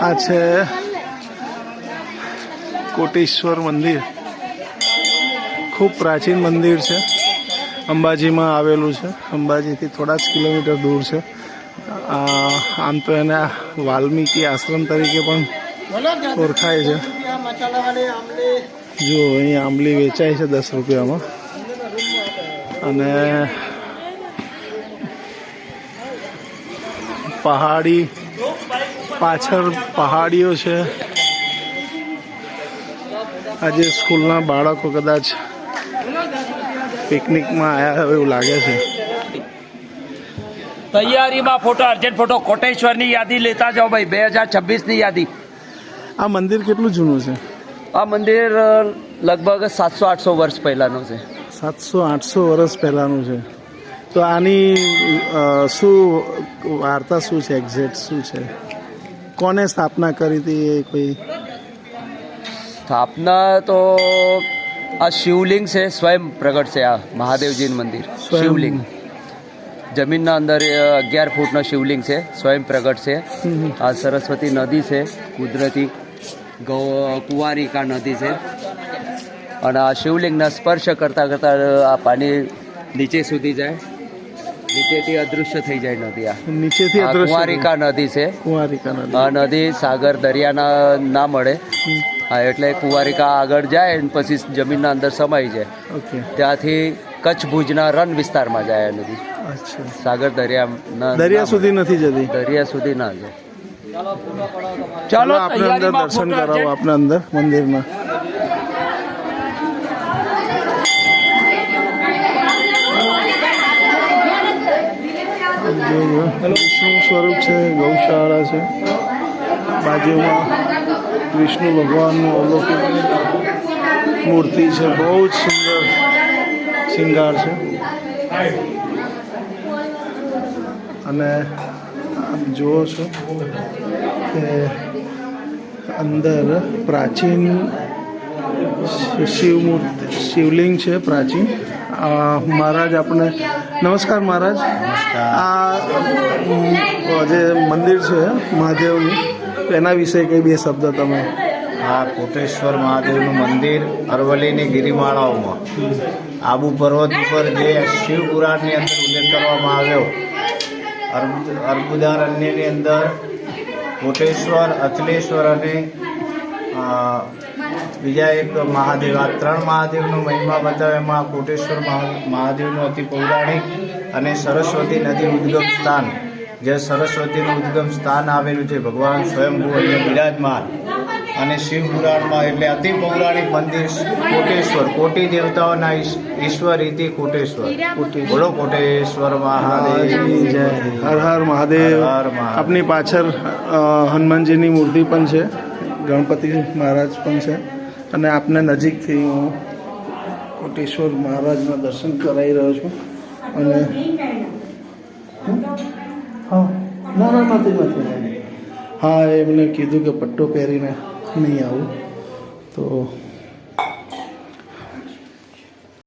આ છે કોટેશ્વર મંદિર, ખૂબ પ્રાચીન મંદિર છે, અંબાજીમાં આવેલું છે. અંબાજીથી થોડા જ કિલોમીટર દૂર છે. આમ તો એને વાલ્મીકી આશ્રમ તરીકે પણ ઓળખાય છે. જો અહીં આંબલી વેચાય છે 10 રૂપિયામાં. અને પહાડી પાછળ પહાડીઓ છે. આજે સ્કૂલના બાળકો કદાચ પિકનિકમાં આવ્યા હોય એવું લાગે છે. તૈયારીમાં ફોટો, અર્જન્ટ ફોટો. કોટેશ્વરની યાદી લેતા જાઓ ભાઈ, 2026ની યાદી. આ મંદિર કેટલું જૂનું છે? આ મંદિર લગભગ 700-800 વર્ષ પહેલાનું છે. 700-800 વર્ષ પહેલાનું છે. તો આની શું વાર્તા શું છે? એક્ઝેક્ટ શું છે? કોને સ્થાપના કરી હતી? એ કોઈ સ્થાપના તો આ શિવલિંગ છે, સ્વયં પ્રગટ છે. આ મહાદેવજીનું મંદિર શિવલિંગ જમીનના અંદર 11 ફૂટનો શિવલિંગ છે, સ્વયં પ્રગટ છે. આ સરસ્વતી નદી છે, કુદરતી કુંવારિકા નદી છે. અને આ શિવલિંગના સ્પર્શ કરતાં કરતાં આ પાણી નીચે સુધી જાય, નીચેથી અદૃશ્ય થઈ જાય નદી. આ નીચેથી કુંવારિકા નદી છે. કુંવારિકા નદી. આ નદી સાગર દરિયાના ના મળે. હા, એટલે કુંવારિકા આગળ જાય અને પછી જમીનના અંદર સમાઈ જાય. ઓકે. ત્યાંથી કચ્છ ભુજના રણ વિસ્તારમાં જાય આ નદી. અચ્છા. સાગર દરિયા સુધી નથી જતી? દરિયા સુધી ના જાય. ચાલો આપણે અંદર દર્શન કરાવો, આપણે અંદર મંદિરમાં. વિષ્ણુ સ્વરૂપ છે, ગૌશાળા છે, બાજુમાં વિષ્ણુ ભગવાનનું અવલોકન મૂર્તિ છે. બહુ જ સુંદર શિંગાર છે. અને આપ જુઓ છો કે અંદર પ્રાચીન શિવલિંગ છે, પ્રાચીન. મહારાજ આપણે નમસ્કાર. મહારાજ, આ જે મંદિર છે મહાદેવનું, એના વિશે કઈ 2 શબ્દ તમે. આ કોટેશ્વર મહાદેવનું મંદિર અરવલ્લીની ગિરિમાળાઓમાં આબુ પર્વત ઉપર જે શિવ પુરાણની અંદર ઉલ્લેખ કરવામાં આવ્યો, અર્બુદારણ્યની અંદર કોટેશ્વર, અચલેશ્વર અને બીજા એક મહાદેવ, આ 3 મહાદેવનો મહિમા બતાવે. એમાં કોટેશ્વર મહાદેવનું અતિ પૌરાણિક અને સરસ્વતી નદી ઉદ્ગમ સ્થાન, જે સરસ્વતીનું ઉદ્ગમ સ્થાન આવેલું છે, ભગવાન સ્વયંભૂ અહીંયા બિરાજમાન. અને શિવ પુરાણમાં એટલે અતિ પૌરાણિક મંદિર કોટેશ્વર, કોટી દેવતાઓના ઈશ્વર ઇતિ કોટેશ્વર. બોલો કોટેશ્વર મહાદેવ જય. હર હર મહાદેવ. આપની પાછળ હનુમાનજીની મૂર્તિ પણ છે, ગણપતિ મહારાજ પણ છે. અને આપને નજીકથી હું કોટેશ્વર મહારાજના દર્શન કરાવી રહ્યો છું. અને હા, ના નથી. હા, એમને કીધું કે પટ્ટો પહેરીને નહીં આવું, તો